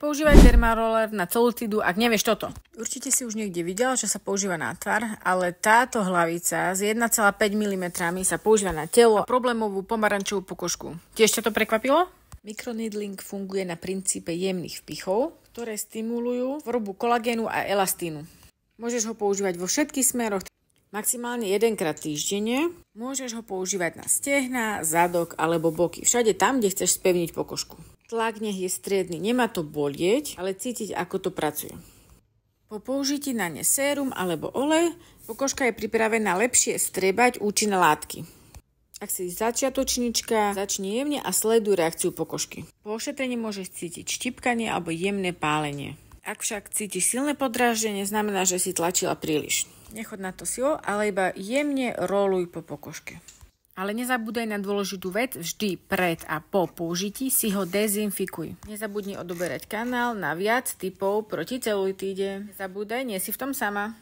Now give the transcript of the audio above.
Nepoužívaj dermaroller na celulitídu, ak nevieš toto. Určite si už niekde videl, že sa používa na tvar, ale táto hlavica s 1,5 mm sa používa na telo a problémovú pomarančovú pokožku. Tiež ťa to prekvapilo? Microneedling funguje na princípe jemných vpichov, ktoré stimulujú tvorbu kolagénu a elastínu. Môžeš ho používať vo všetkých smeroch, maximálne 1-krát týždenne. Môžeš ho používať na stehná, zadok alebo boky. Všade tam, kde chceš spevniť pokožku. Tlak nech je striedny, nemá to bolieť, ale cítiť, ako to pracuje. Po použití na ne sérum alebo olej, pokožka je pripravená lepšie strebať účinné látky. Ak si začiatočnička, začni jemne a sleduj reakciu pokožky. Po ošetrení môžeš cítiť štipkanie alebo jemné pálenie. Ak však cítiš silné podráždenie, znamená, že si tlačila príliš. Nechod na to silo, ale iba jemne roluj po pokožke. Ale nezabúdaj na dôležitú vec, vždy pred a po použití si ho dezinfikuj. Nezabudni odoberať kanál na viac typov proti celulitíde. Nezabúdaj, nie si v tom sama.